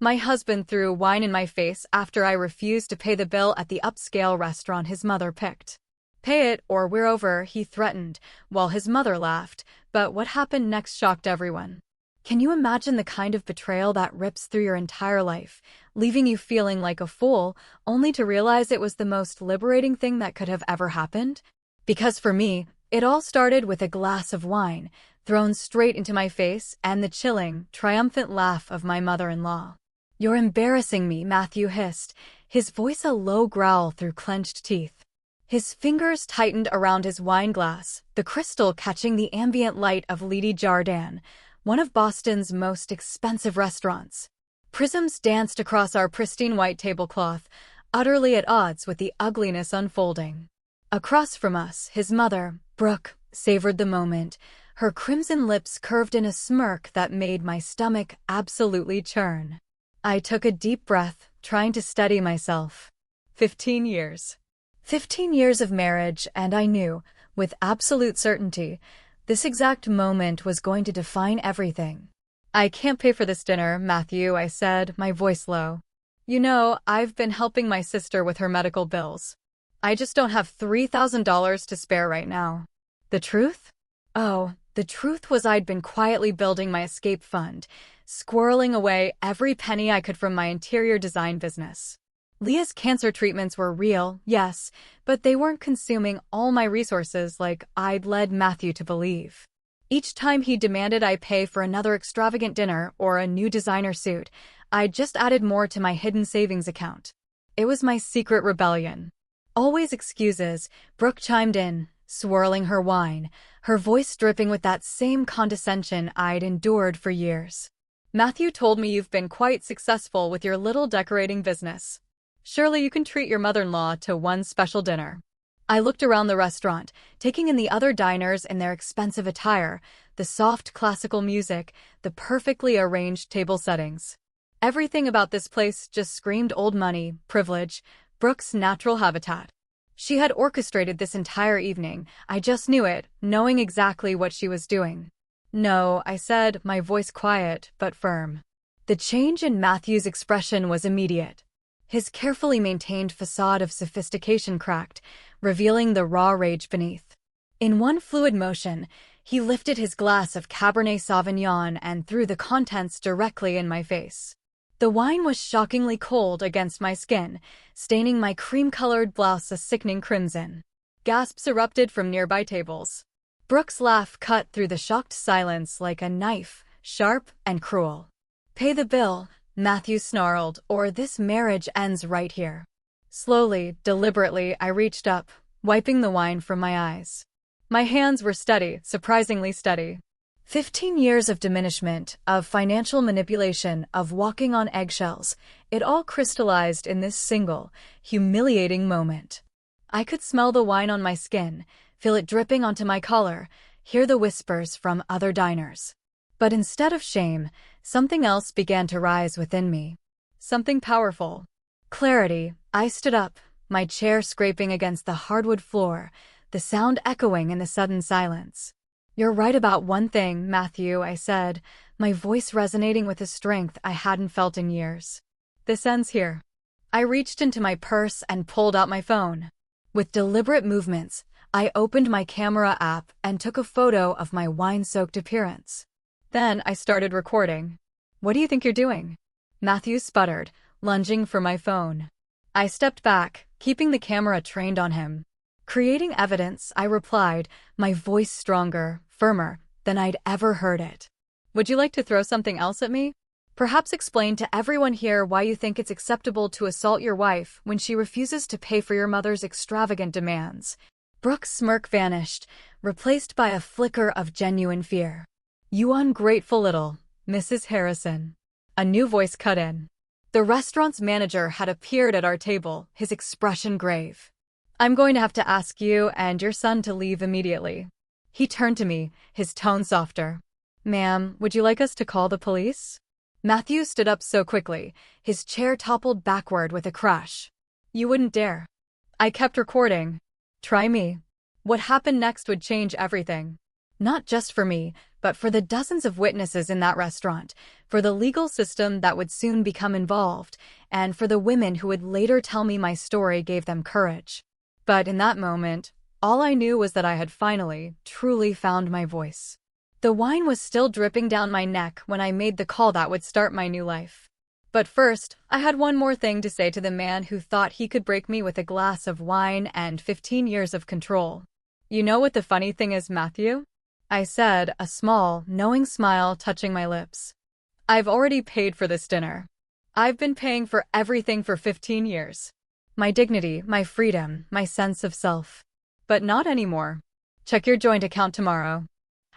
My husband threw wine in my face after I refused to pay the bill at the upscale restaurant his mother picked. "Pay it or we're over," he threatened, while his mother laughed, but what happened next shocked everyone. Can you imagine the kind of betrayal that rips through your entire life, leaving you feeling like a fool, only to realize it was the most liberating thing that could have ever happened? Because for me, it all started with a glass of wine, thrown straight into my face, and the chilling, triumphant laugh of my mother-in-law. "You're embarrassing me," Matthew hissed, his voice a low growl through clenched teeth. His fingers tightened around his wine glass, the crystal catching the ambient light of Lady Jardin, one of Boston's most expensive restaurants. Prisms danced across our pristine white tablecloth, utterly at odds with the ugliness unfolding. Across from us, his mother, Brooke, savored the moment, her crimson lips curved in a smirk that made my stomach absolutely churn. I took a deep breath, trying to steady myself. 15 years. 15 years of marriage, and I knew, with absolute certainty, this exact moment was going to define everything. "I can't pay for this dinner, Matthew," I said, my voice low. "You know, I've been helping my sister with her medical bills. I just don't have $3,000 to spare right now." The truth? Oh, the truth was I'd been quietly building my escape fund, squirreling away every penny I could from my interior design business. Leah's cancer treatments were real, yes, but they weren't consuming all my resources like I'd led Matthew to believe. Each time he demanded I pay for another extravagant dinner or a new designer suit, I just added more to my hidden savings account. It was my secret rebellion. "Always excuses," Brooke chimed in, swirling her wine, her voice dripping with that same condescension I'd endured for years. "Matthew told me you've been quite successful with your little decorating business. Surely you can treat your mother-in-law to one special dinner." I looked around the restaurant, taking in the other diners in their expensive attire, the soft classical music, the perfectly arranged table settings. Everything about this place just screamed old money, privilege, Brooke's natural habitat. She had orchestrated this entire evening. I just knew it, knowing exactly what she was doing. "No," I said, my voice quiet but firm. The change in Matthew's expression was immediate. His carefully maintained facade of sophistication cracked, revealing the raw rage beneath. In one fluid motion, he lifted his glass of Cabernet Sauvignon and threw the contents directly in my face. The wine was shockingly cold against my skin, staining my cream-colored blouse a sickening crimson. Gasps erupted from nearby tables. Brooke's laugh cut through the shocked silence like a knife, sharp and cruel. "Pay the bill," Matthew snarled, "or this marriage ends right here." Slowly, deliberately, I reached up, wiping the wine from my eyes. My hands were steady, surprisingly steady. 15 years of diminishment, of financial manipulation, of walking on eggshells, it all crystallized in this single, humiliating moment. I could smell the wine on my skin, feel it dripping onto my collar, hear the whispers from other diners. But instead of shame, something else began to rise within me. Something powerful. Clarity. I stood up, my chair scraping against the hardwood floor, the sound echoing in the sudden silence. "You're right about one thing, Matthew," I said, my voice resonating with a strength I hadn't felt in years. "This ends here." I reached into my purse and pulled out my phone. With deliberate movements, I opened my camera app and took a photo of my wine-soaked appearance. Then I started recording. "What do you think you're doing?" Matthew sputtered, lunging for my phone. I stepped back, keeping the camera trained on him. "Creating evidence," I replied, my voice stronger, firmer than I'd ever heard it. "Would you like to throw something else at me? Perhaps explain to everyone here why you think it's acceptable to assault your wife when she refuses to pay for your mother's extravagant demands." Brooke's smirk vanished, replaced by a flicker of genuine fear. "You ungrateful little Mrs. Harrison." A new voice cut in. The restaurant's manager had appeared at our table, his expression grave. "I'm going to have to ask you and your son to leave immediately." He turned to me, his tone softer. "Ma'am, would you like us to call the police?" Matthew stood up so quickly, his chair toppled backward with a crash. "You wouldn't dare." I kept recording. Try me. What happened next would change everything. Not just for me, but for the dozens of witnesses in that restaurant, for the legal system that would soon become involved, and for the women who would later tell me my story gave them courage. But in that moment, all I knew was that I had finally, truly found my voice. The wine was still dripping down my neck when I made the call that would start my new life. But first, I had one more thing to say to the man who thought he could break me with a glass of wine and 15 years of control. You know what the funny thing is, Matthew? I said, a small, knowing smile touching my lips. I've already paid for this dinner. I've been paying for everything for 15 years. My dignity, my freedom, my sense of self. But not anymore. Check your joint account tomorrow.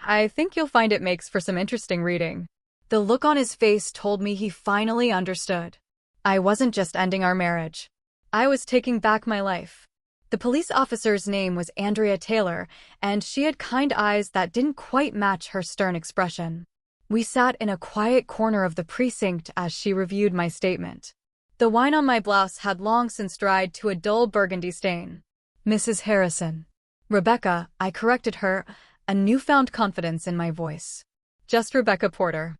I think you'll find it makes for some interesting reading. The look on his face told me he finally understood. I wasn't just ending our marriage. I was taking back my life. The police officer's name was Andrea Taylor, and she had kind eyes that didn't quite match her stern expression. We sat in a quiet corner of the precinct as she reviewed my statement. The wine on my blouse had long since dried to a dull burgundy stain. Mrs. Harrison. Rebecca, I corrected her, a newfound confidence in my voice. Just Rebecca Porter.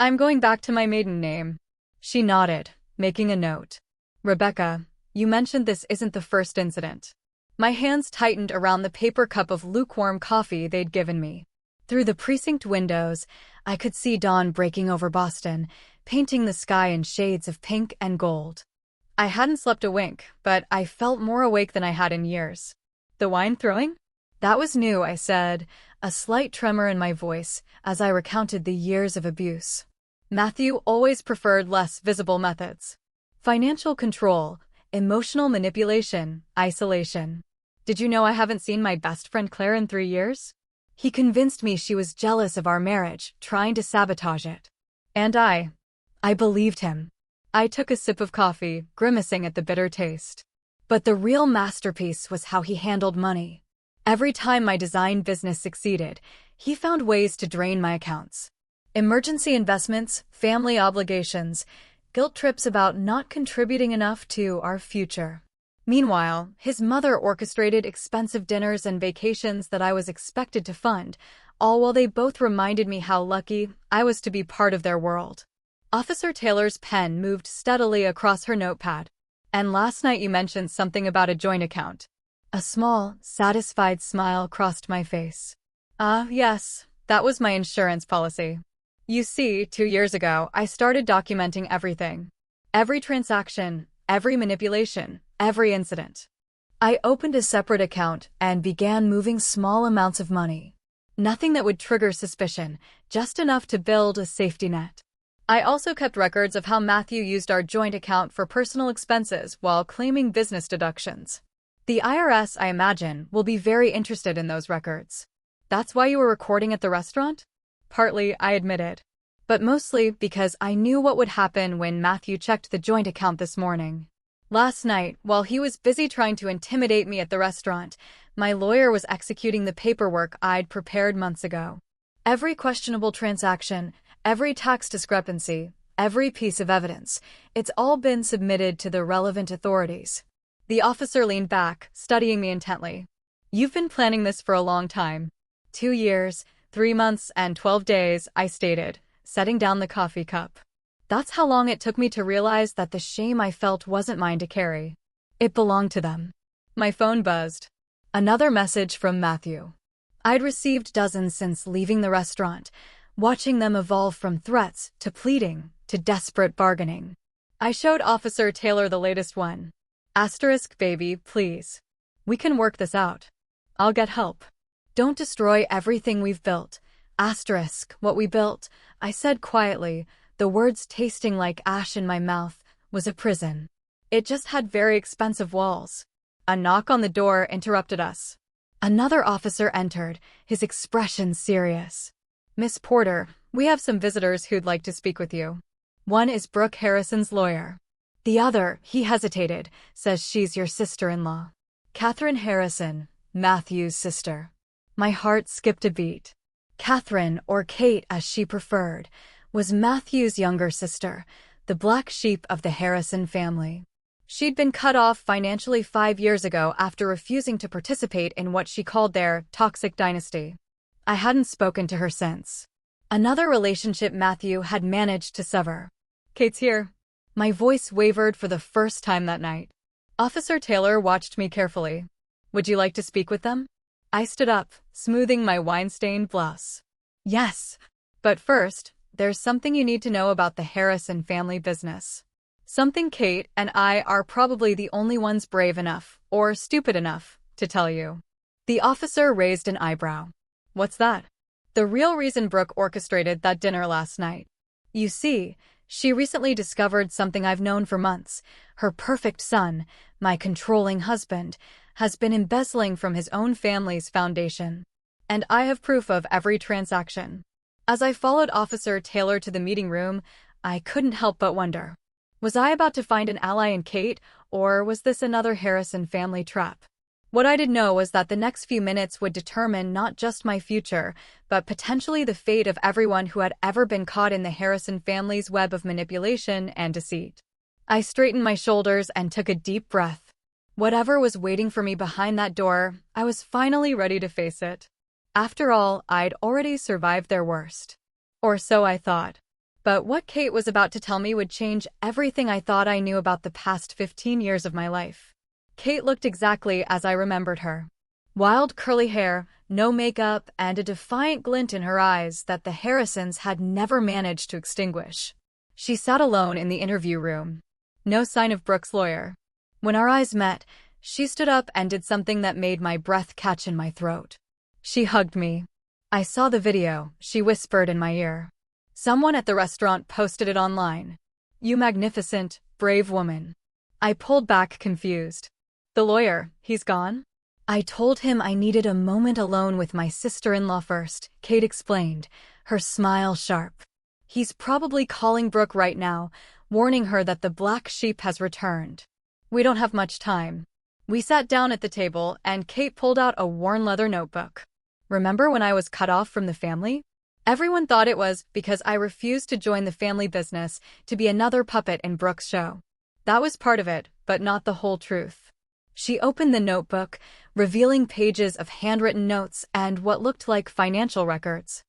I'm going back to my maiden name. She nodded, making a note. Rebecca, you mentioned this isn't the first incident. My hands tightened around the paper cup of lukewarm coffee they'd given me. Through the precinct windows, I could see dawn breaking over Boston, painting the sky in shades of pink and gold. I hadn't slept a wink, but I felt more awake than I had in years. The wine throwing? That was new, I said, a slight tremor in my voice as I recounted the years of abuse. Matthew always preferred less visible methods. Financial control, emotional manipulation, isolation. Did you know I haven't seen my best friend Claire in 3 years? He convinced me she was jealous of our marriage, trying to sabotage it. And I believed him. I took a sip of coffee, grimacing at the bitter taste. But the real masterpiece was how he handled money. Every time my design business succeeded, he found ways to drain my accounts. Emergency investments, family obligations, guilt trips about not contributing enough to our future. Meanwhile, his mother orchestrated expensive dinners and vacations that I was expected to fund, all while they both reminded me how lucky I was to be part of their world. Officer Taylor's pen moved steadily across her notepad. And last night you mentioned something about a joint account. A small, satisfied smile crossed my face. Yes, that was my insurance policy. You see, 2 years ago, I started documenting everything. Every transaction, every manipulation, every incident. I opened a separate account and began moving small amounts of money. Nothing that would trigger suspicion, just enough to build a safety net. I also kept records of how Matthew used our joint account for personal expenses while claiming business deductions. The IRS, I imagine, will be very interested in those records. That's why you were recording at the restaurant? Partly, I admitted. But mostly because I knew what would happen when Matthew checked the joint account this morning. Last night, while he was busy trying to intimidate me at the restaurant, my lawyer was executing the paperwork I'd prepared months ago. Every questionable transaction, every tax discrepancy, every piece of evidence, it's all been submitted to the relevant authorities. The officer leaned back, studying me intently. You've been planning this for a long time. 2 years, 3 months, and 12 days, I stated, setting down the coffee cup. That's how long it took me to realize that the shame I felt wasn't mine to carry. It belonged to them. My phone buzzed. Another message from Matthew. I'd received dozens since leaving the restaurant, watching them evolve from threats to pleading to desperate bargaining. I showed Officer Taylor the latest one. Asterisk, baby, please. We can work this out. I'll get help. Don't destroy everything we've built. Asterisk, what we built, I said quietly, the words tasting like ash in my mouth, was a prison. It just had very expensive walls. A knock on the door interrupted us. Another officer entered, his expression serious. Miss Porter, we have some visitors who'd like to speak with you. One is Brooke Harrison's lawyer. The other, he hesitated, says she's your sister-in-law. Catherine Harrison, Matthew's sister. My heart skipped a beat. Catherine, or Kate as she preferred, was Matthew's younger sister, the black sheep of the Harrison family. She'd been cut off financially 5 years ago after refusing to participate in what she called their toxic dynasty. I hadn't spoken to her since. Another relationship Matthew had managed to sever. Kate's here. My voice wavered for the first time that night. Officer Taylor watched me carefully. Would you like to speak with them? I stood up, smoothing my wine-stained blouse. Yes. But first, there's something you need to know about the Harrison family business. Something Kate and I are probably the only ones brave enough, or stupid enough, to tell you. The officer raised an eyebrow. What's that? The real reason Brooke orchestrated that dinner last night. You see, she recently discovered something I've known for months. Her perfect son, my controlling husband, has been embezzling from his own family's foundation. And I have proof of every transaction. As I followed Officer Taylor to the meeting room, I couldn't help but wonder. Was I about to find an ally in Kate, or was this another Harrison family trap? What I did know was that the next few minutes would determine not just my future, but potentially the fate of everyone who had ever been caught in the Harrison family's web of manipulation and deceit. I straightened my shoulders and took a deep breath. Whatever was waiting for me behind that door, I was finally ready to face it. After all, I'd already survived their worst. Or so I thought. But what Kate was about to tell me would change everything I thought I knew about the past 15 years of my life. Kate looked exactly as I remembered her. Wild curly hair, no makeup, and a defiant glint in her eyes that the Harrisons had never managed to extinguish. She sat alone in the interview room. No sign of Brooke's lawyer. When our eyes met, she stood up and did something that made my breath catch in my throat. She hugged me. I saw the video, she whispered in my ear. Someone at the restaurant posted it online. You magnificent, brave woman. I pulled back confused. The lawyer, he's gone? I told him I needed a moment alone with my sister-in-law first, Kate explained, her smile sharp. He's probably calling Brooke right now, warning her that the black sheep has returned. We don't have much time. We sat down at the table and Kate pulled out a worn leather notebook. Remember when I was cut off from the family? Everyone thought it was because I refused to join the family business to be another puppet in Brooke's show. That was part of it, but not the whole truth. She opened the notebook, revealing pages of handwritten notes and what looked like financial records.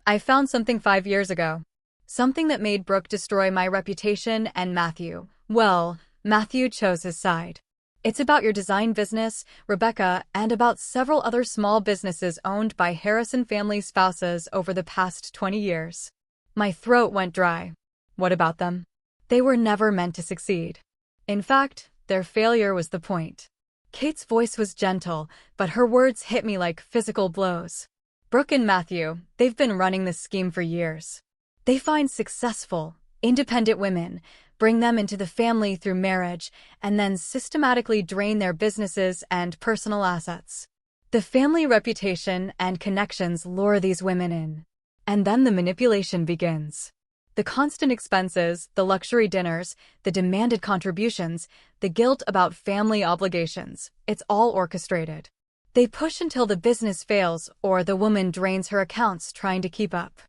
I found something 5 years ago. Something that made Brooke destroy my reputation and Matthew. Well, Matthew chose his side. It's about your design business, Rebecca, and about several other small businesses owned by Harrison family spouses over the past 20 years. My throat went dry. What about them? They were never meant to succeed. In fact, their failure was the point. Kate's voice was gentle, but her words hit me like physical blows. Brooke and Matthew, they've been running this scheme for years. They find successful, independent women, bring them into the family through marriage, and then systematically drain their businesses and personal assets. The family reputation and connections lure these women in. And then the manipulation begins. The constant expenses, the luxury dinners, the demanded contributions, the guilt about family obligations, it's all orchestrated. They push until the business fails or the woman drains her accounts trying to keep up.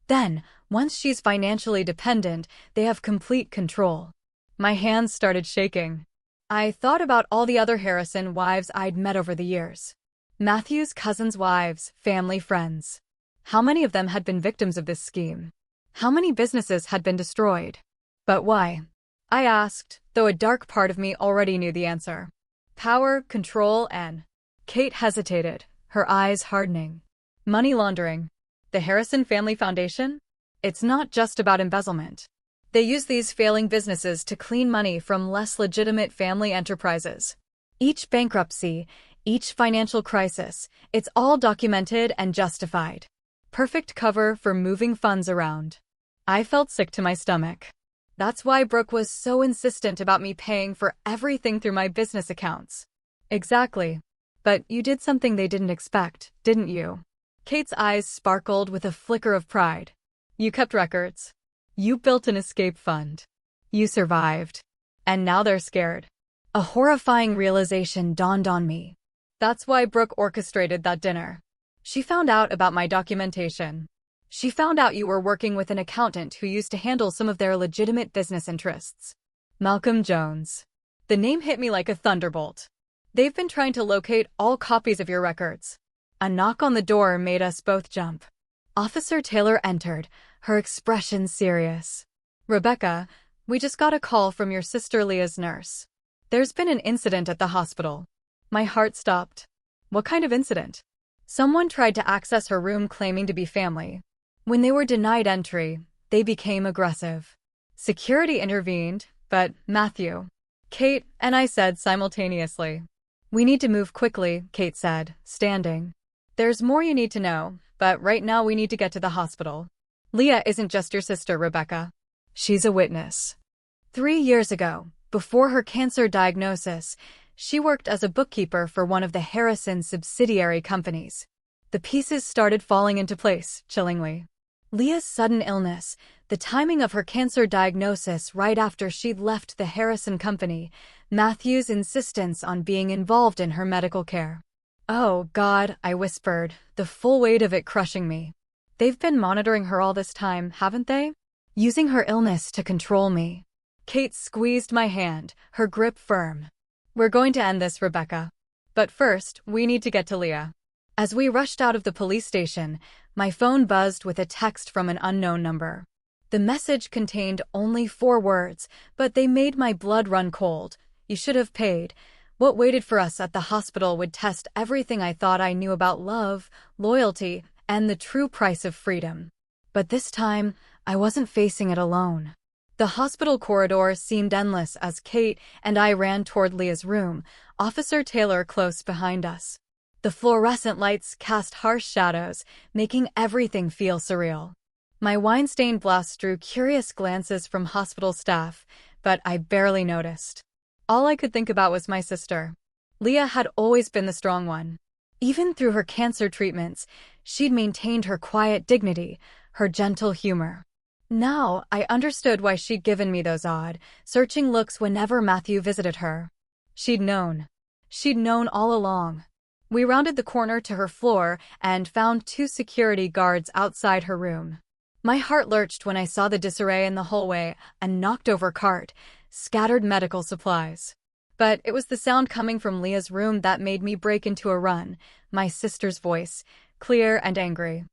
Then, once she's financially dependent, they have complete control. My hands started shaking. I thought about all the other Harrison wives I'd met over the years. Matthew's cousins' wives, family friends. How many of them had been victims of this scheme? How many businesses had been destroyed? But why? I asked, though a dark part of me already knew the answer. Power, control, and... Kate hesitated, her eyes hardening. Money laundering. The Harrison Family Foundation? It's not just about embezzlement. They use these failing businesses to clean money from less legitimate family enterprises. Each bankruptcy, each financial crisis, it's all documented and justified. Perfect cover for moving funds around. I felt sick to my stomach. That's why Brooke was so insistent about me paying for everything through my business accounts. Exactly. But you did something they didn't expect, didn't you? Kate's eyes sparkled with a flicker of pride. You kept records. You built an escape fund. You survived. And now they're scared. A horrifying realization dawned on me. That's why Brooke orchestrated that dinner. She found out about my documentation. She found out you were working with an accountant who used to handle some of their legitimate business interests. Malcolm Jones. The name hit me like a thunderbolt. They've been trying to locate all copies of your records. A knock on the door made us both jump. Officer Taylor entered, her expression serious. "Rebecca, we just got a call from your sister Leah's nurse. There's been an incident at the hospital." My heart stopped. What kind of incident? Someone tried to access her room claiming to be family. When they were denied entry, they became aggressive. Security intervened, but Matthew, Kate, and I said simultaneously. "We need to move quickly," Kate said, standing. "There's more you need to know, but right now we need to get to the hospital. Leah isn't just your sister, Rebecca. She's a witness." 3 years ago, before her cancer diagnosis, she worked as a bookkeeper for one of the Harrison subsidiary companies. The pieces started falling into place, chillingly. Leah's sudden illness, the timing of her cancer diagnosis right after she'd left the Harrison company, Matthew's insistence on being involved in her medical care. "Oh, God," I whispered, the full weight of it crushing me. "They've been monitoring her all this time, haven't they? Using her illness to control me." Kate squeezed my hand, her grip firm. "We're going to end this, Rebecca. But first, we need to get to Leah." As we rushed out of the police station, my phone buzzed with a text from an unknown number. The message contained only 4 words, but they made my blood run cold. "You should have paid. What waited for us at the hospital would test everything I thought I knew about love, loyalty, and the true price of freedom." But this time, I wasn't facing it alone. The hospital corridor seemed endless as Kate and I ran toward Leah's room, Officer Taylor close behind us. The fluorescent lights cast harsh shadows, making everything feel surreal. My wine-stained blouse drew curious glances from hospital staff, but I barely noticed. All I could think about was my sister. Leah had always been the strong one. Even through her cancer treatments, she'd maintained her quiet dignity, her gentle humor. Now, I understood why she'd given me those odd, searching looks whenever Matthew visited her. She'd known. She'd known all along. We rounded the corner to her floor and found 2 security guards outside her room. My heart lurched when I saw the disarray in the hallway, a knocked-over cart, scattered medical supplies. But it was the sound coming from Leah's room that made me break into a run, my sister's voice, clear and angry.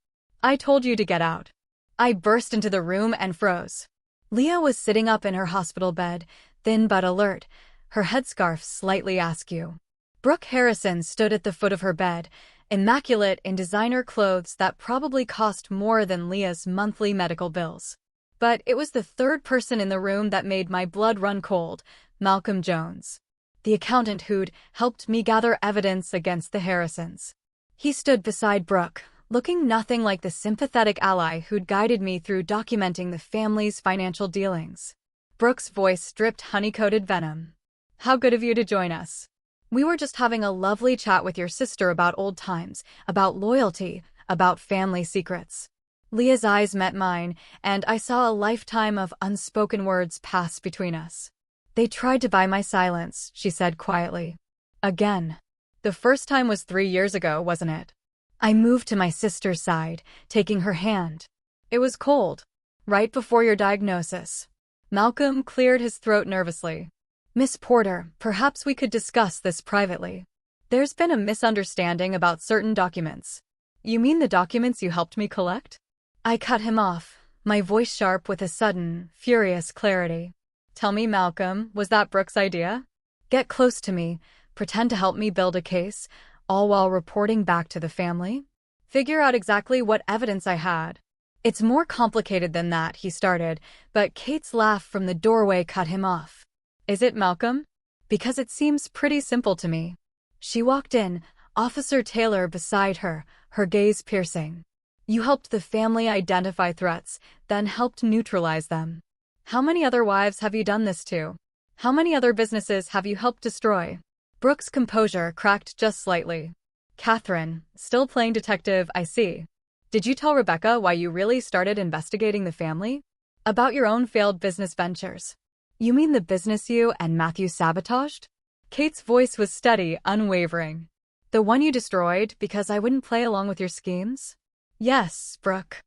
"I told you to get out." I burst into the room and froze. Leah was sitting up in her hospital bed, thin but alert, her headscarf slightly askew. Brooke Harrison stood at the foot of her bed, immaculate in designer clothes that probably cost more than Leah's monthly medical bills. But it was the third person in the room that made my blood run cold, Malcolm Jones, the accountant who'd helped me gather evidence against the Harrisons. He stood beside Brooke, looking nothing like the sympathetic ally who'd guided me through documenting the family's financial dealings. Brooke's voice dripped honey-coated venom. "How good of you to join us. We were just having a lovely chat with your sister about old times, about loyalty, about family secrets." Leah's eyes met mine, and I saw a lifetime of unspoken words pass between us. "They tried to buy my silence," she said quietly. "Again. The first time was 3 years ago, wasn't it?" I moved to my sister's side, taking her hand. "It was cold. Right before your diagnosis." Malcolm cleared his throat nervously. "Miss Porter, perhaps we could discuss this privately. There's been a misunderstanding about certain documents." "You mean the documents you helped me collect?" I cut him off, my voice sharp with a sudden, furious clarity. "Tell me, Malcolm, was that Brooke's idea? Get close to me, pretend to help me build a case, all while reporting back to the family? Figure out exactly what evidence I had." "It's more complicated than that," he started, but Kate's laugh from the doorway cut him off. "Is it, Malcolm? Because it seems pretty simple to me." She walked in, Officer Taylor beside her, her gaze piercing. "You helped the family identify threats, then helped neutralize them. How many other wives have you done this to? How many other businesses have you helped destroy?" Brooke's composure cracked just slightly. "Catherine, still playing detective, I see. Did you tell Rebecca why you really started investigating the family? About your own failed business ventures? You mean the business you and Matthew sabotaged?" Kate's voice was steady, unwavering. "The one you destroyed because I wouldn't play along with your schemes?" "Yes, Brooke."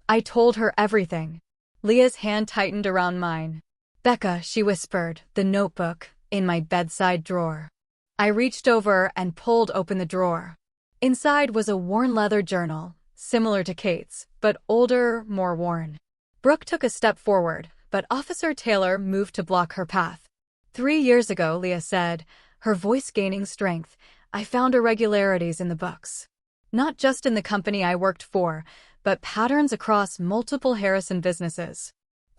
I told her everything. Leah's hand tightened around mine. "Becca," she whispered, the notebook, in my bedside drawer. I reached over and pulled open the drawer. Inside was a worn leather journal, similar to Kate's, but older, more worn. Brooke took a step forward, but Officer Taylor moved to block her path. 3 years ago, Leah said, her voice gaining strength, I found irregularities in the books. Not just in the company I worked for, but patterns across multiple Harrison businesses.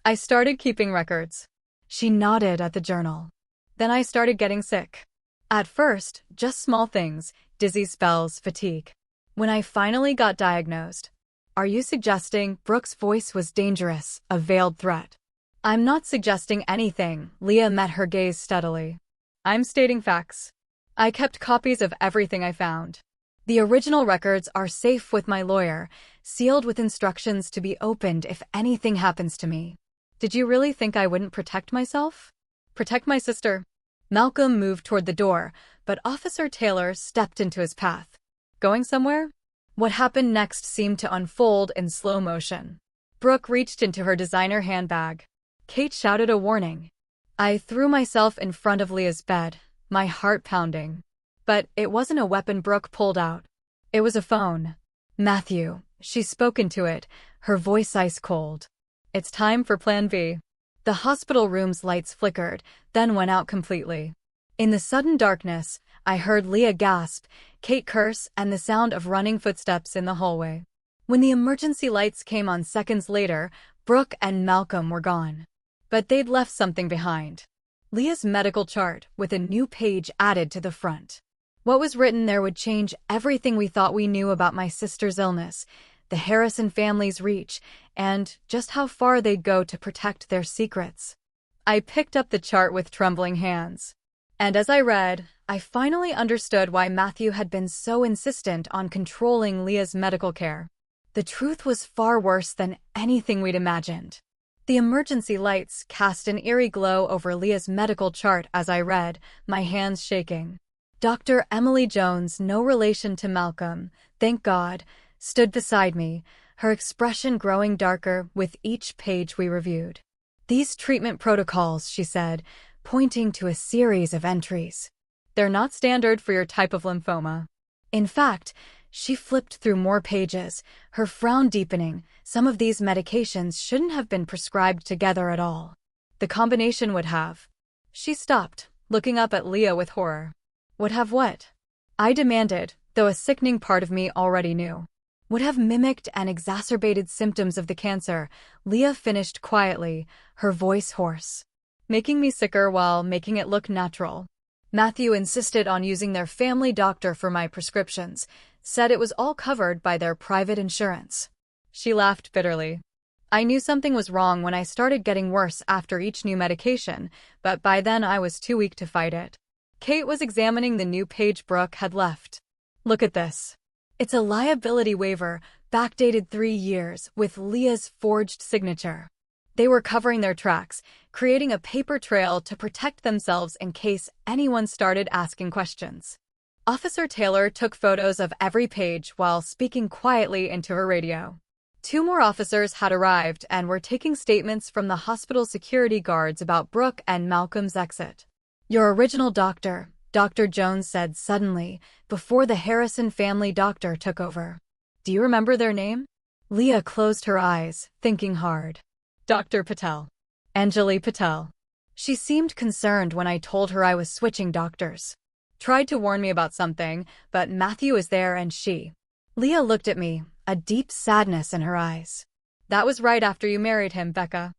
I started keeping records. She nodded at the journal. Then I started getting sick. At first, just small things, dizzy spells, fatigue. When I finally got diagnosed, are you suggesting? Brooke's voice was dangerous, a veiled threat. I'm not suggesting anything, Leah met her gaze steadily. I'm stating facts. I kept copies of everything I found. The original records are safe with my lawyer, sealed with instructions to be opened if anything happens to me. Did you really think I wouldn't protect myself? Protect my sister? Malcolm moved toward the door, but Officer Taylor stepped into his path. Going somewhere? What happened next seemed to unfold in slow motion. Brooke reached into her designer handbag. Kate shouted a warning. I threw myself in front of Leah's bed, my heart pounding. But it wasn't a weapon Brooke pulled out. It was a phone. Matthew, she spoke into it, her voice ice cold. It's time for Plan B. The hospital room's lights flickered, then went out completely. In the sudden darkness, I heard Leah gasp, Kate curse, and the sound of running footsteps in the hallway. When the emergency lights came on seconds later, Brooke and Malcolm were gone. But they'd left something behind. Leah's medical chart, with a new page added to the front. What was written there would change everything we thought we knew about my sister's illness, the Harrison family's reach, and just how far they'd go to protect their secrets. I picked up the chart with trembling hands. And as I read, I finally understood why Matthew had been so insistent on controlling Leah's medical care. The truth was far worse than anything we'd imagined. The emergency lights cast an eerie glow over Leah's medical chart as I read, my hands shaking. Dr. Emily Jones, no relation to Malcolm, thank God, stood beside me, her expression growing darker with each page we reviewed. These treatment protocols, she said, pointing to a series of entries. They're not standard for your type of lymphoma. In fact, she flipped through more pages, her frown deepening. Some of these medications shouldn't have been prescribed together at all. The combination would have. She stopped, looking up at Leah with horror. Would have what? I demanded, though a sickening part of me already knew. Would have mimicked and exacerbated symptoms of the cancer, Leah finished quietly, her voice hoarse. Making me sicker while making it look natural. Matthew insisted on using their family doctor for my prescriptions, said it was all covered by their private insurance. She laughed bitterly. I knew something was wrong when I started getting worse after each new medication, but by then I was too weak to fight it. Kate was examining the new page Brooke had left. Look at this. It's a liability waiver, backdated 3 years, with Leah's forged signature. They were covering their tracks, creating a paper trail to protect themselves in case anyone started asking questions. Officer Taylor took photos of every page while speaking quietly into her radio. 2 more officers had arrived and were taking statements from the hospital security guards about Brooke and Malcolm's exit. Your original doctor, Dr. Jones said suddenly, before the Harrison family doctor took over. Do you remember their name? Leah closed her eyes, thinking hard. Dr. Patel. Anjali Patel. She seemed concerned when I told her I was switching doctors. Tried to warn me about something, but Matthew is there and she. Leah looked at me, a deep sadness in her eyes. That was right after you married him, Becca.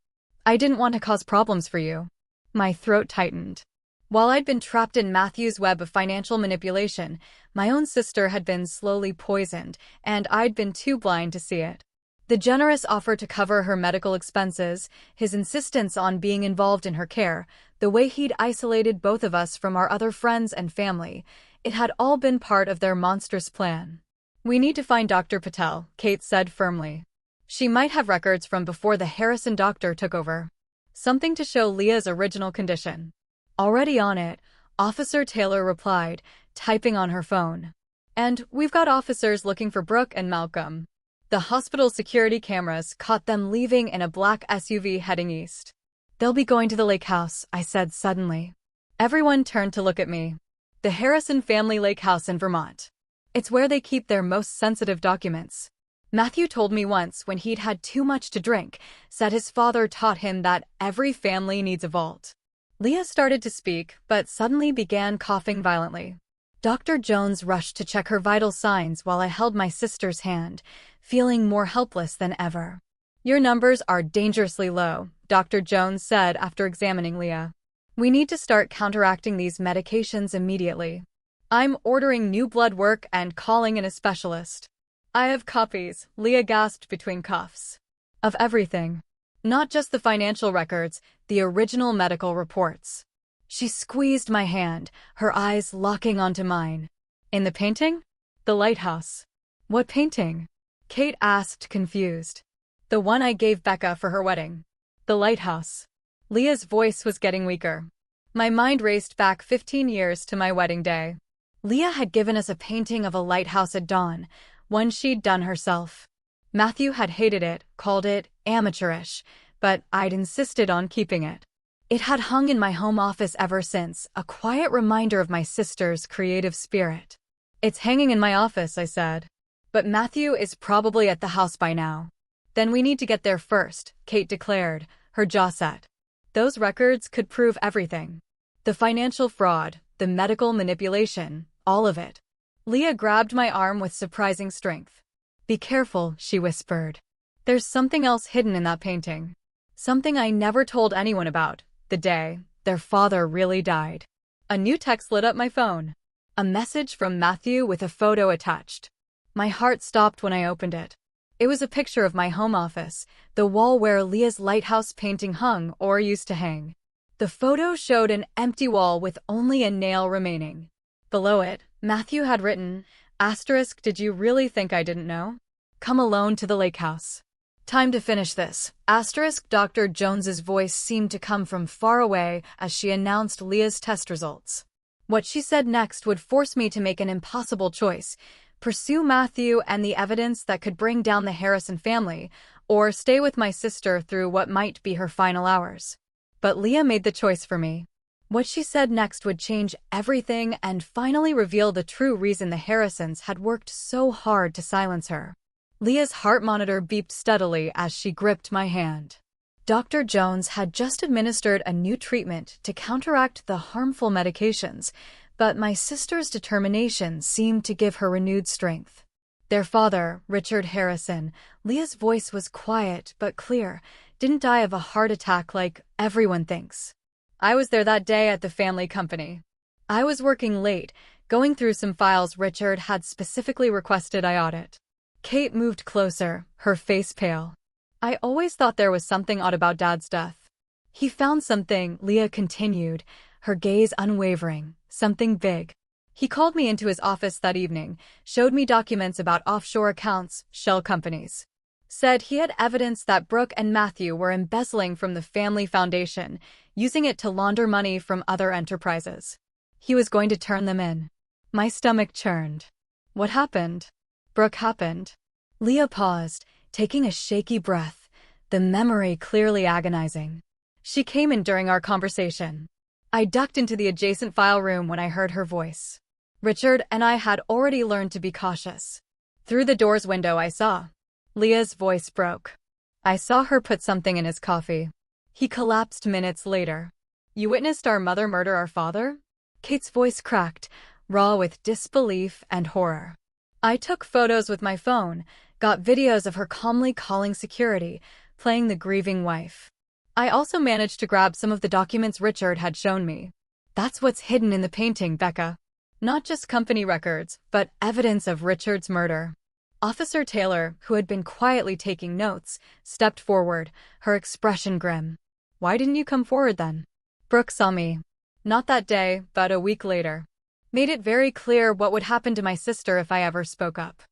I didn't want to cause problems for you. My throat tightened. While I'd been trapped in Matthew's web of financial manipulation, my own sister had been slowly poisoned, and I'd been too blind to see it. The generous offer to cover her medical expenses, his insistence on being involved in her care, the way he'd isolated both of us from our other friends and family, it had all been part of their monstrous plan. We need to find Dr. Patel, Kate said firmly. She might have records from before the Harrison doctor took over. Something to show Leah's original condition. Already on it, Officer Taylor replied, typing on her phone. And we've got officers looking for Brooke and Malcolm. The hospital security cameras caught them leaving in a black SUV heading east. They'll be going to the lake house, I said suddenly. Everyone turned to look at me. The Harrison family lake house in Vermont. It's where they keep their most sensitive documents. Matthew told me once when he'd had too much to drink, said his father taught him that every family needs a vault. Leah started to speak, but suddenly began coughing violently. Dr. Jones rushed to check her vital signs while I held my sister's hand, feeling more helpless than ever. Your numbers are dangerously low, Dr. Jones said after examining Leah. We need to start counteracting these medications immediately. I'm ordering new blood work and calling in a specialist. I have copies, Leah gasped between coughs. Of everything. Not just the financial records, the original medical reports. She squeezed my hand, her eyes locking onto mine. In the painting? The lighthouse. What painting? Kate asked, confused. The one I gave Becca for her wedding. The lighthouse. Leah's voice was getting weaker. My mind raced back 15 years to my wedding day. Leah had given us a painting of a lighthouse at dawn, one she'd done herself. Matthew had hated it, called it amateurish, but I'd insisted on keeping it. It had hung in my home office ever since, a quiet reminder of my sister's creative spirit. It's hanging in my office, I said. But Matthew is probably at the house by now. Then we need to get there first, Kate declared, her jaw set. Those records could prove everything. The financial fraud, the medical manipulation, all of it. Leah grabbed my arm with surprising strength. Be careful, she whispered. There's something else hidden in that painting. Something I never told anyone about, the day their father really died. A new text lit up my phone. A message from Matthew with a photo attached. My heart stopped when I opened it. It was a picture of my home office, the wall where Leah's lighthouse painting hung or used to hang. The photo showed an empty wall with only a nail remaining. Below it, Matthew had written, *, did you really think I didn't know? Come alone to the lake house. Time to finish this. *, Dr. Jones's voice seemed to come from far away as she announced Leah's test results. What she said next would force me to make an impossible choice: pursue Matthew and the evidence that could bring down the Harrison family, or stay with my sister through what might be her final hours. But Leah made the choice for me. What she said next would change everything and finally reveal the true reason the Harrisons had worked so hard to silence her. Leah's heart monitor beeped steadily as she gripped my hand. Dr. Jones had just administered a new treatment to counteract the harmful medications, but my sister's determination seemed to give her renewed strength. Their father, Richard Harrison, Leah's voice was quiet but clear, didn't die of a heart attack like everyone thinks. I was there that day at the family company. I was working late, going through some files Richard had specifically requested I audit. Kate moved closer, her face pale. I always thought there was something odd about Dad's death. He found something, Leah continued, her gaze unwavering, something big. He called me into his office that evening, showed me documents about offshore accounts, shell companies. Said he had evidence that Brooke and Matthew were embezzling from the family foundation, using it to launder money from other enterprises. He was going to turn them in. My stomach churned. What happened? Brooke happened. Leah paused, taking a shaky breath, the memory clearly agonizing. She came in during our conversation. I ducked into the adjacent file room when I heard her voice. Richard and I had already learned to be cautious. Through the door's window I saw. Leah's voice broke. I saw her put something in his coffee. He collapsed minutes later. You witnessed our mother murder our father? Kate's voice cracked, raw with disbelief and horror. I took photos with my phone, got videos of her calmly calling security, playing the grieving wife. I also managed to grab some of the documents Richard had shown me. That's what's hidden in the painting, Becca. Not just company records, but evidence of Richard's murder. Officer Taylor, who had been quietly taking notes, stepped forward, her expression grim. Why didn't you come forward then? Brooke saw me. Not that day, but a week later. Made it very clear what would happen to my sister if I ever spoke up.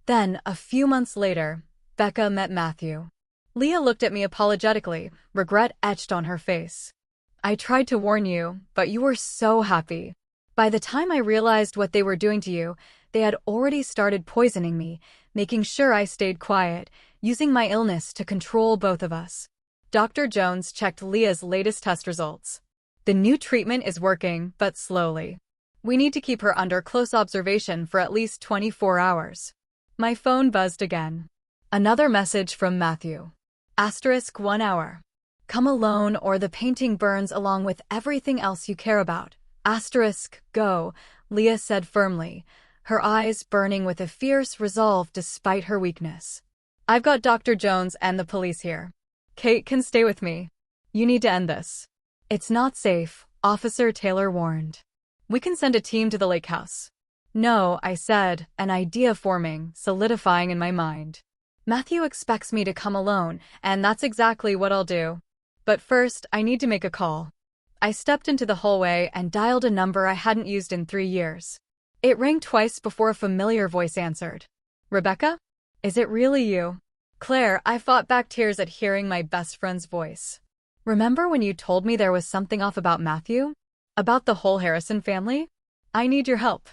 Then, a few months later, Becca met Matthew. Leah looked at me apologetically, regret etched on her face. I tried to warn you, but you were so happy. By the time I realized what they were doing to you, they had already started poisoning me, making sure I stayed quiet, using my illness to control both of us. Dr. Jones checked Leah's latest test results. The new treatment is working, but slowly. We need to keep her under close observation for at least 24 hours. My phone buzzed again. Another message from Matthew. Asterisk 1 hour. Come alone or the painting burns along with everything else you care about. Asterisk go, Leah said firmly, her eyes burning with a fierce resolve despite her weakness. I've got Dr. Jones and the police here. Kate can stay with me. You need to end this. It's not safe, Officer Taylor warned. We can send a team to the lake house. No, I said, an idea forming, solidifying in my mind. Matthew expects me to come alone, and that's exactly what I'll do. But first, I need to make a call. I stepped into the hallway and dialed a number I hadn't used in 3 years. It rang twice before a familiar voice answered. Rebecca? Is it really you? Claire, I fought back tears at hearing my best friend's voice. Remember when you told me there was something off about Matthew? About the whole Harrison family? I need your help.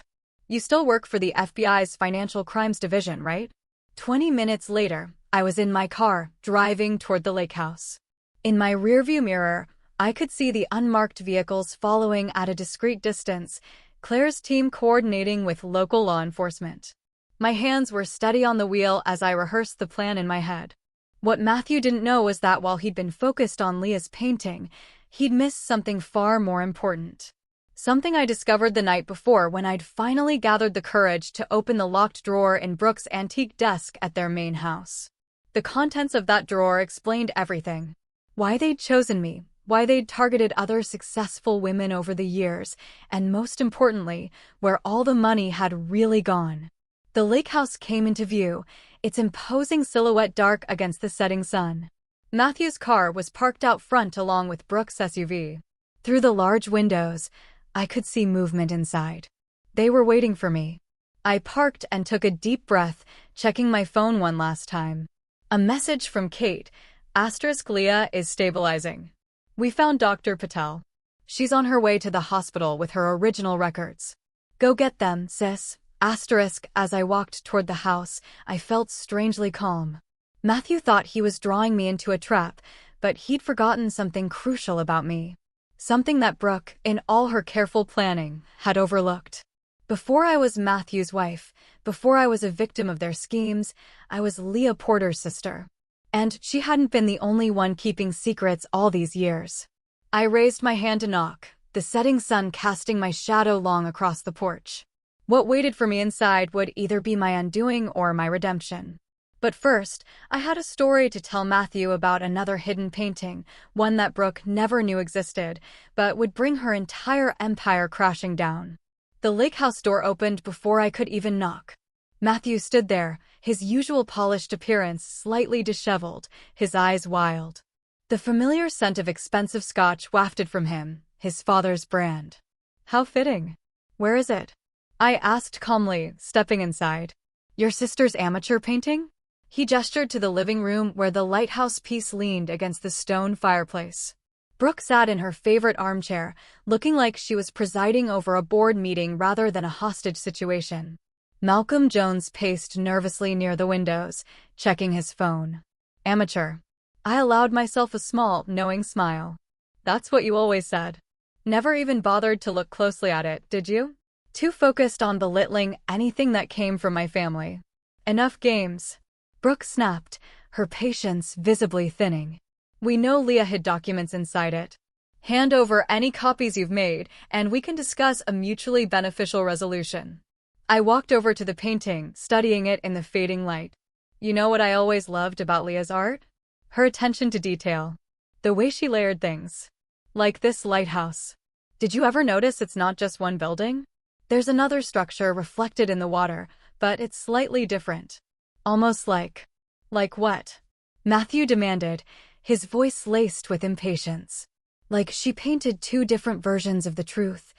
You still work for the FBI's Financial Crimes Division, right? 20 minutes later, I was in my car, driving toward the lake house. In my rearview mirror, I could see the unmarked vehicles following at a discreet distance, Claire's team coordinating with local law enforcement. My hands were steady on the wheel as I rehearsed the plan in my head. What Matthew didn't know was that while he'd been focused on Leah's painting, he'd missed something far more important. Something I discovered the night before when I'd finally gathered the courage to open the locked drawer in Brooke's antique desk at their main house. The contents of that drawer explained everything. Why they'd chosen me, why they'd targeted other successful women over the years, and most importantly, where all the money had really gone. The lake house came into view, its imposing silhouette dark against the setting sun. Matthew's car was parked out front along with Brooke's SUV. Through the large windows, I could see movement inside. They were waiting for me. I parked and took a deep breath, checking my phone one last time. A message from Kate. Asterisk Leah is stabilizing. We found Dr. Patel. She's on her way to the hospital with her original records. Go get them, sis. Asterisk, as I walked toward the house, I felt strangely calm. Matthew thought he was drawing me into a trap, but he'd forgotten something crucial about me. Something that Brooke, in all her careful planning, had overlooked. Before I was Matthew's wife, before I was a victim of their schemes, I was Leah Porter's sister. And she hadn't been the only one keeping secrets all these years. I raised my hand to knock, the setting sun casting my shadow long across the porch. What waited for me inside would either be my undoing or my redemption. But first, I had a story to tell Matthew about another hidden painting, one that Brooke never knew existed, but would bring her entire empire crashing down. The lake house door opened before I could even knock. Matthew stood there, his usual polished appearance slightly disheveled, his eyes wild. The familiar scent of expensive scotch wafted from him, his father's brand. How fitting. Where is it? I asked calmly, stepping inside. Your sister's amateur painting? He gestured to the living room where the lighthouse piece leaned against the stone fireplace. Brooke sat in her favorite armchair, looking like she was presiding over a board meeting rather than a hostage situation. Malcolm Jones paced nervously near the windows, checking his phone. Amateur. I allowed myself a small, knowing smile. That's what you always said. Never even bothered to look closely at it, did you? Too focused on belittling anything that came from my family. Enough games. Brooke snapped, her patience visibly thinning. We know Leah hid documents inside it. Hand over any copies you've made, and we can discuss a mutually beneficial resolution. I walked over to the painting, studying it in the fading light. You know what I always loved about Leah's art? Her attention to detail. The way she layered things. Like this lighthouse. Did you ever notice it's not just one building? There's another structure reflected in the water, but it's slightly different. Almost like... Like what? Matthew demanded, his voice laced with impatience. Like she painted 2 different versions of the truth.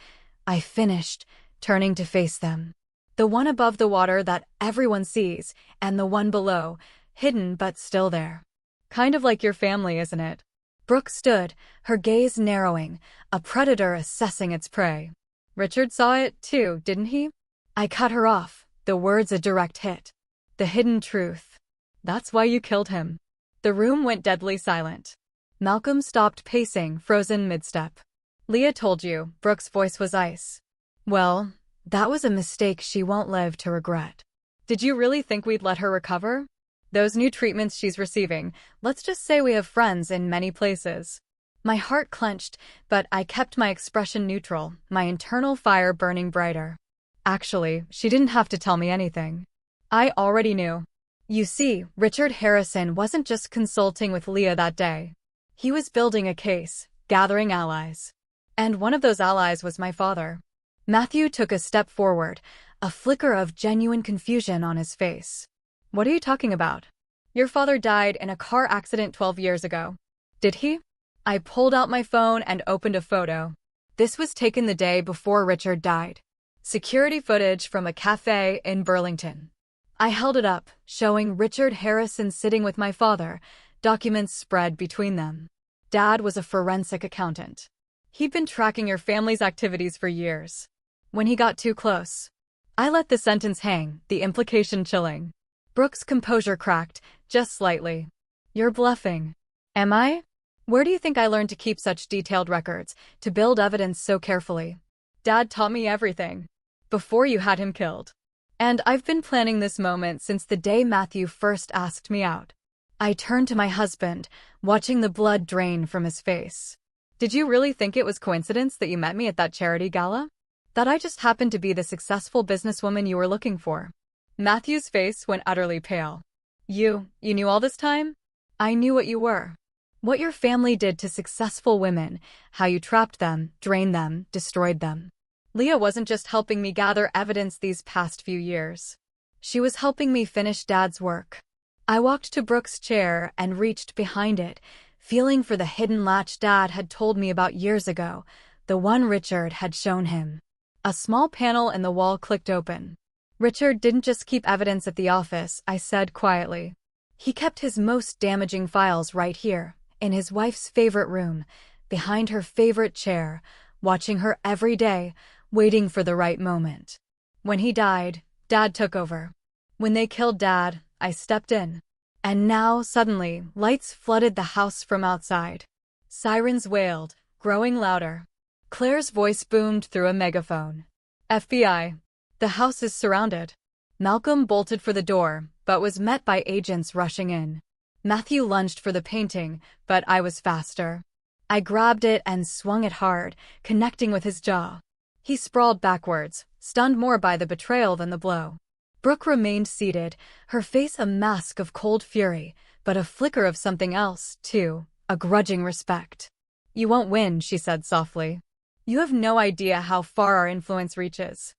I finished, turning to face them. The one above the water that everyone sees, and the one below, hidden but still there. Kind of like your family, isn't it? Brooke stood, her gaze narrowing, a predator assessing its prey. Richard saw it, too, didn't he? I cut her off, the words a direct hit. The hidden truth. That's why you killed him. The room went deadly silent. Malcolm stopped pacing, frozen mid-step. Leah told you, Brooke's voice was ice. Well, that was a mistake she won't live to regret. Did you really think we'd let her recover? Those new treatments she's receiving, let's just say we have friends in many places. My heart clenched, but I kept my expression neutral, my internal fire burning brighter. Actually, she didn't have to tell me anything. I already knew. You see, Richard Harrison wasn't just consulting with Leah that day. He was building a case, gathering allies. And one of those allies was my father. Matthew took a step forward, a flicker of genuine confusion on his face. What are you talking about? Your father died in a car accident 12 years ago. Did he? I pulled out my phone and opened a photo. This was taken the day before Richard died. Security footage from a cafe in Burlington. I held it up, showing Richard Harrison sitting with my father, documents spread between them. Dad was a forensic accountant. He'd been tracking your family's activities for years. When he got too close, I let the sentence hang, the implication chilling. Brooke's composure cracked, just slightly. You're bluffing. Am I? Where do you think I learned to keep such detailed records, to build evidence so carefully? Dad taught me everything. Before you had him killed. And I've been planning this moment since the day Matthew first asked me out. I turned to my husband, watching the blood drain from his face. Did you really think it was coincidence that you met me at that charity gala? That I just happened to be the successful businesswoman you were looking for? Matthew's face went utterly pale. You knew all this time? I knew what you were. What your family did to successful women, how you trapped them, drained them, destroyed them. Leah wasn't just helping me gather evidence these past few years. She was helping me finish Dad's work. I walked to Brooke's chair and reached behind it, feeling for the hidden latch Dad had told me about years ago, the one Richard had shown him. A small panel in the wall clicked open. Richard didn't just keep evidence at the office, I said quietly. He kept his most damaging files right here, in his wife's favorite room, behind her favorite chair, watching her every day, waiting for the right moment. When he died, Dad took over. When they killed Dad, I stepped in. And now, suddenly, lights flooded the house from outside. Sirens wailed, growing louder. Claire's voice boomed through a megaphone. FBI. The house is surrounded. Malcolm bolted for the door, but was met by agents rushing in. Matthew lunged for the painting, but I was faster. I grabbed it and swung it hard, connecting with his jaw. He sprawled backwards, stunned more by the betrayal than the blow. Brooke remained seated, her face a mask of cold fury, but a flicker of something else, too, a grudging respect. You won't win, she said softly. You have no idea how far our influence reaches.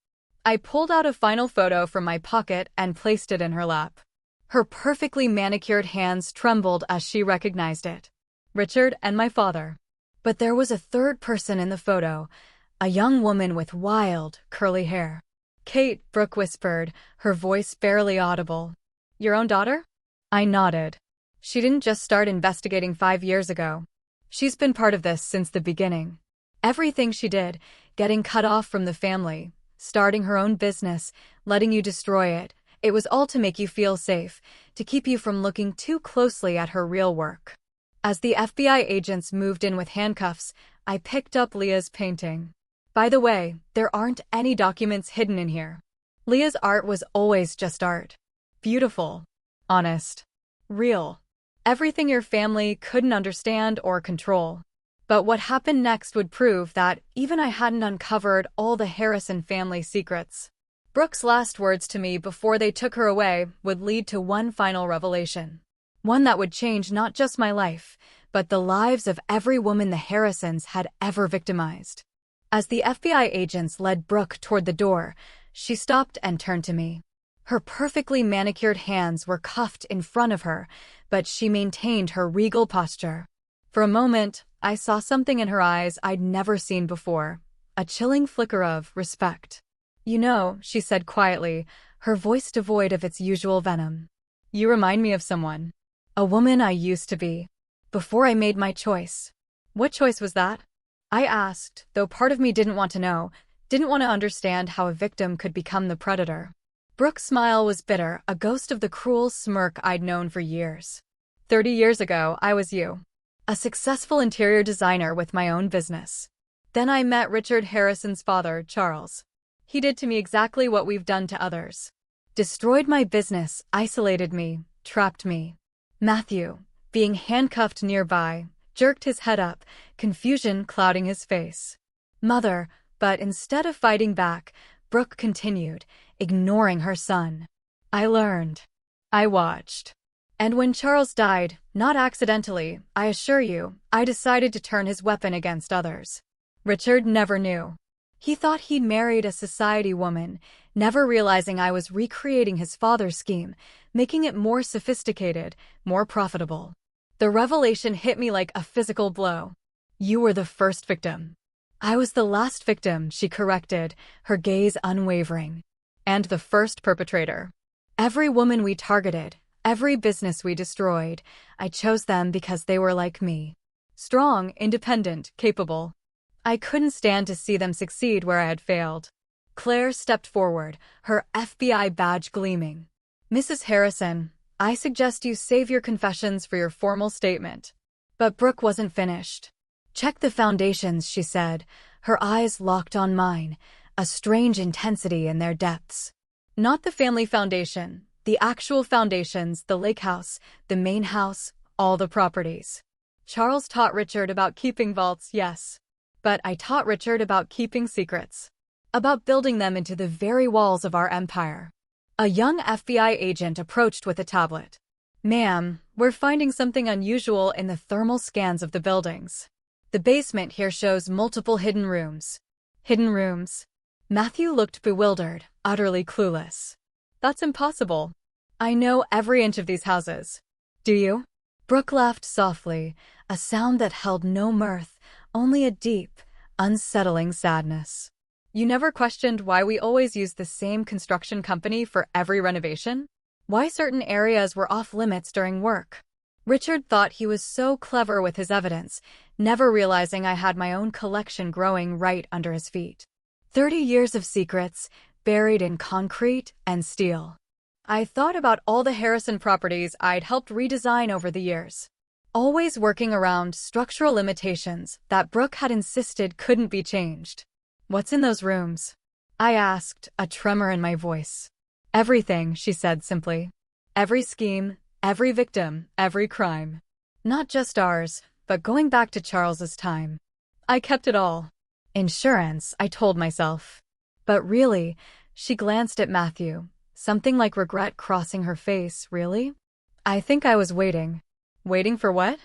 I pulled out a final photo from my pocket and placed it in her lap. Her perfectly manicured hands trembled as she recognized it. Richard and my father. But there was a third person in the photo, a young woman with wild, curly hair. Kate, Brooke whispered, her voice barely audible. Your own daughter? I nodded. She didn't just start investigating 5 years ago. She's been part of this since the beginning. Everything she did, getting cut off from the family, starting her own business, letting you destroy it, it was all to make you feel safe, to keep you from looking too closely at her real work. As the FBI agents moved in with handcuffs, I picked up Leah's painting. By the way, there aren't any documents hidden in here. Leah's art was always just art. Beautiful. Honest. Real. Everything your family couldn't understand or control. But what happened next would prove that even I hadn't uncovered all the Harrison family secrets. Brooke's last words to me before they took her away would lead to one final revelation. One that would change not just my life, but the lives of every woman the Harrisons had ever victimized. As the FBI agents led Brooke toward the door, she stopped and turned to me. Her perfectly manicured hands were cuffed in front of her, but she maintained her regal posture. For a moment, I saw something in her eyes I'd never seen before, a chilling flicker of respect. You know, she said quietly, her voice devoid of its usual venom. You remind me of someone. A woman I used to be. Before I made my choice. What choice was that? I asked, though part of me didn't want to know, didn't want to understand how a victim could become the predator. Brooke's smile was bitter, a ghost of the cruel smirk I'd known for years. 30 years ago, I was you. A successful interior designer with my own business. Then I met Richard Harrison's father, Charles. He did to me exactly what we've done to others. Destroyed my business, isolated me, trapped me. Matthew, being handcuffed nearby, jerked his head up, confusion clouding his face. Mother, but instead of fighting back, Brooke continued, ignoring her son. I learned. I watched. And when Charles died, not accidentally, I assure you, I decided to turn his weapon against others. Richard never knew. He thought he'd married a society woman, never realizing I was recreating his father's scheme, making it more sophisticated, more profitable. The revelation hit me like a physical blow. You were the first victim. I was the last victim, she corrected, her gaze unwavering. And the first perpetrator. Every woman we targeted, every business we destroyed, I chose them because they were like me. Strong, independent, capable. I couldn't stand to see them succeed where I had failed. Claire stepped forward, her FBI badge gleaming. Mrs. Harrison, I suggest you save your confessions for your formal statement. But Brooke wasn't finished. Check the foundations, she said, her eyes locked on mine, a strange intensity in their depths. Not the family foundation, the actual foundations, the lake house, the main house, all the properties. Charles taught Richard about keeping vaults, yes. But I taught Richard about keeping secrets. About building them into the very walls of our empire. A young FBI agent approached with a tablet. Ma'am, we're finding something unusual in the thermal scans of the buildings. The basement here shows multiple hidden rooms. Hidden rooms? Matthew looked bewildered, utterly clueless. That's impossible. I know every inch of these houses. Do you? Brooke laughed softly, a sound that held no mirth, only a deep, unsettling sadness. You never questioned why we always use the same construction company for every renovation? Why certain areas were off limits during work? Richard thought he was so clever with his evidence, never realizing I had my own collection growing right under his feet. 30 years of secrets, buried in concrete and steel. I thought about all the Harrison properties I'd helped redesign over the years. Always working around structural limitations that Brooke had insisted couldn't be changed. What's in those rooms? I asked, a tremor in my voice. Everything, she said simply. Every scheme, every victim, every crime. Not just ours, but going back to Charles's time. I kept it all. Insurance, I told myself. But really, she glanced at Matthew, something like regret crossing her face, really? I think I was waiting. Waiting for what?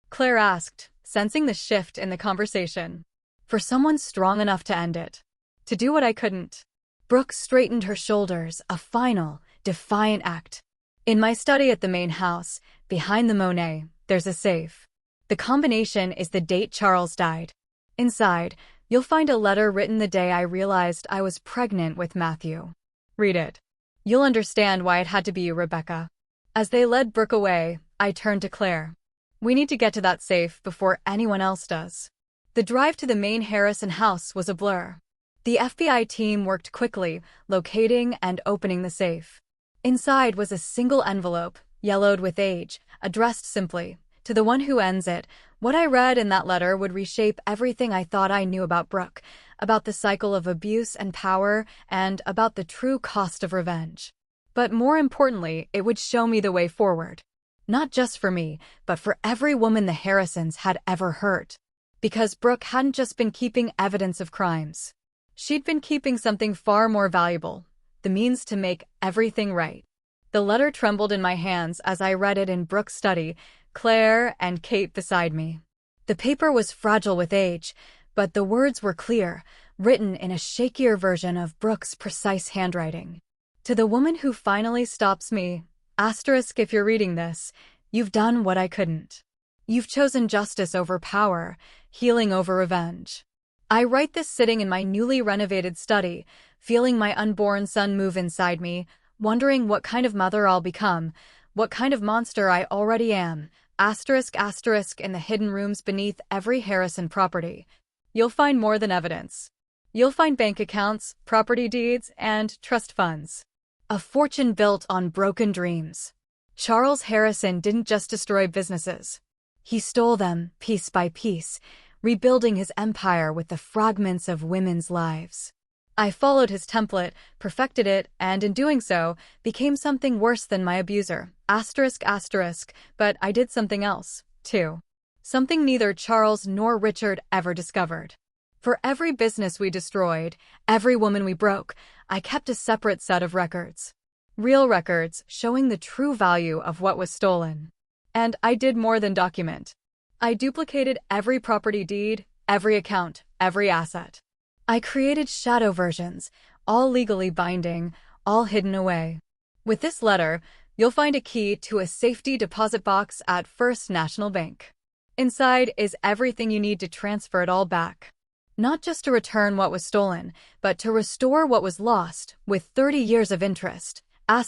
Claire asked, sensing the shift in the conversation. For someone strong enough to end it. To do what I couldn't. Brooke straightened her shoulders, a final, defiant act. In my study at the main house, behind the Monet, there's a safe. The combination is the date Charles died. Inside, you'll find a letter written the day I realized I was pregnant with Matthew. Read it. You'll understand why it had to be you, Rebecca. As they led Brooke away, I turned to Claire. We need to get to that safe before anyone else does. The drive to the main Harrison house was a blur. The FBI team worked quickly, locating and opening the safe. Inside was a single envelope, yellowed with age, addressed simply, to the one who ends it. What I read in that letter would reshape everything I thought I knew about Brooke, about the cycle of abuse and power, and about the true cost of revenge. But more importantly, it would show me the way forward. Not just for me, but for every woman the Harrisons had ever hurt. Because Brooke hadn't just been keeping evidence of crimes. She'd been keeping something far more valuable, the means to make everything right. The letter trembled in my hands as I read it in Brooke's study, Claire and Kate beside me. The paper was fragile with age, but the words were clear, written in a shakier version of Brooke's precise handwriting. To the woman who finally stops me, asterisk if you're reading this, you've done what I couldn't. You've chosen justice over power, healing over revenge. I write this sitting in my newly renovated study, feeling my unborn son move inside me, wondering what kind of mother I'll become, what kind of monster I already am, asterisk asterisk in the hidden rooms beneath every Harrison property. You'll find more than evidence. You'll find bank accounts, property deeds, and trust funds. A fortune built on broken dreams. Charles Harrison didn't just destroy businesses. He stole them, piece by piece, rebuilding his empire with the fragments of women's lives. I followed his template, perfected it, and in doing so, became something worse than my abuser. But I did something else, too. Something neither Charles nor Richard ever discovered. For every business we destroyed, every woman we broke, I kept a separate set of records. Real records showing the true value of what was stolen. And I did more than document. I duplicated every property deed, every account, every asset. I created shadow versions, all legally binding, all hidden away. With this letter, you'll find a key to a safety deposit box at First National Bank. Inside is everything you need to transfer it all back. Not just to return what was stolen, but to restore what was lost, with 30 years of interest. I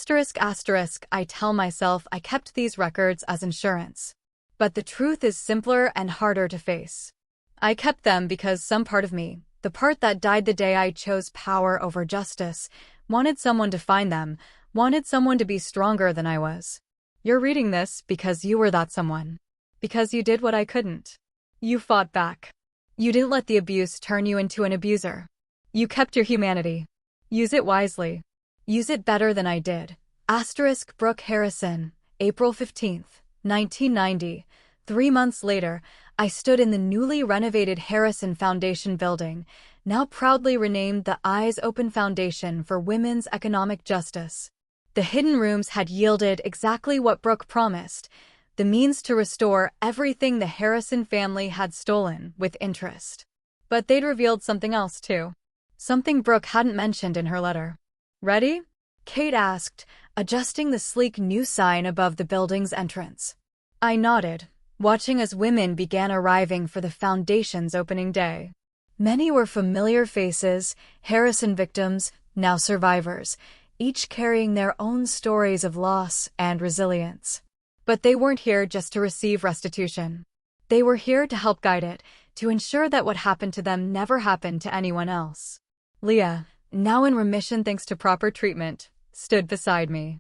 tell myself I kept these records as insurance. But the truth is simpler and harder to face. I kept them because some part of me, the part that died the day I chose power over justice, wanted someone to find them, wanted someone to be stronger than I was. You're reading this because you were that someone. Because you did what I couldn't. You fought back. You didn't let the abuse turn you into an abuser. You kept your humanity. Use it wisely. Use it better than I did. Brooke Harrison, April 15th, 1990. 3 months later, I stood in the newly renovated Harrison Foundation building, now proudly renamed the Eyes Open Foundation for Women's Economic Justice. The hidden rooms had yielded exactly what Brooke promised, the means to restore everything the Harrison family had stolen with interest. But they'd revealed something else, too. Something Brooke hadn't mentioned in her letter. Ready? Kate asked, adjusting the sleek new sign above the building's entrance. I nodded, watching as women began arriving for the foundation's opening day. Many were familiar faces, Harrison victims, now survivors, each carrying their own stories of loss and resilience. But they weren't here just to receive restitution. They were here to help guide it, to ensure that what happened to them never happened to anyone else. Leah, now in remission thanks to proper treatment, stood beside me.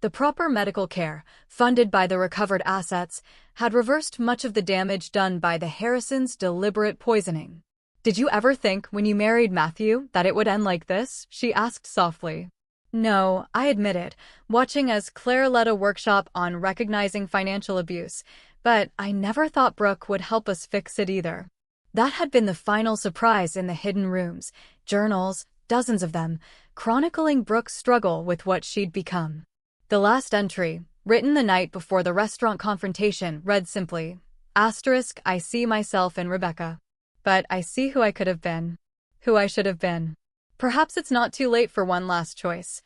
The proper medical care, funded by the recovered assets, had reversed much of the damage done by the Harrisons' deliberate poisoning. Did you ever think when you married Matthew that it would end like this? She asked softly. No, I admitted, watching as Claire led a workshop on recognizing financial abuse, but I never thought Brooke would help us fix it either. That had been the final surprise in the hidden rooms, journals, dozens of them, chronicling Brooke's struggle with what she'd become. The last entry, written the night before the restaurant confrontation, read simply, I see myself in Rebecca. But I see who I could have been. Who I should have been. Perhaps it's not too late for one last choice.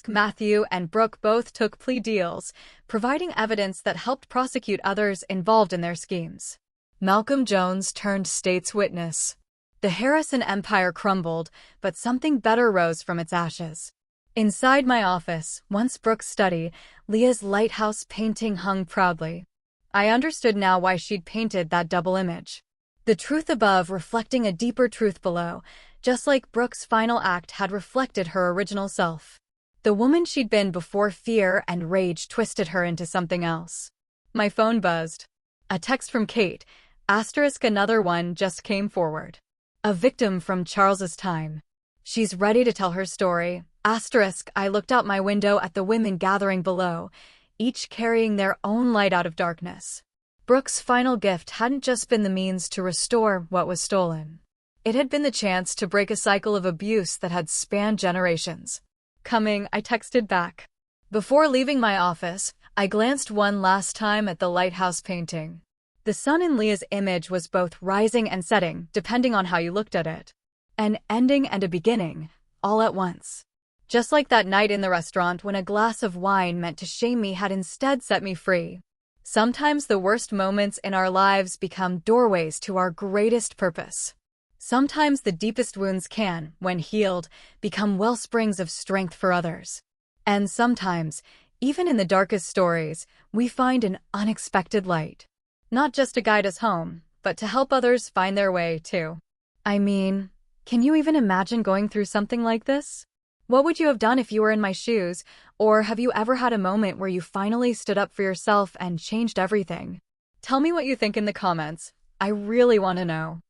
Matthew and Brooke both took plea deals, providing evidence that helped prosecute others involved in their schemes. Malcolm Jones turned state's witness. The Harrison empire crumbled, but something better rose from its ashes. Inside my office, once Brooke's study, Leah's lighthouse painting hung proudly. I understood now why she'd painted that double image. The truth above reflecting a deeper truth below, just like Brooke's final act had reflected her original self. The woman she'd been before fear and rage twisted her into something else. My phone buzzed. A text from Kate, another one just came forward. A victim from Charles's time. She's ready to tell her story. I looked out my window at the women gathering below, each carrying their own light out of darkness. Brooke's final gift hadn't just been the means to restore what was stolen. It had been the chance to break a cycle of abuse that had spanned generations. Coming, I texted back. Before leaving my office, I glanced one last time at the lighthouse painting. The sun in Leah's image was both rising and setting, depending on how you looked at it. An ending and a beginning, all at once. Just like that night in the restaurant when a glass of wine meant to shame me had instead set me free. Sometimes the worst moments in our lives become doorways to our greatest purpose. Sometimes the deepest wounds can, when healed, become wellsprings of strength for others. And sometimes, even in the darkest stories, we find an unexpected light. Not just to guide us home, but to help others find their way, too. I mean, can you even imagine going through something like this? What would you have done if you were in my shoes, or have you ever had a moment where you finally stood up for yourself and changed everything? Tell me what you think in the comments. I really want to know.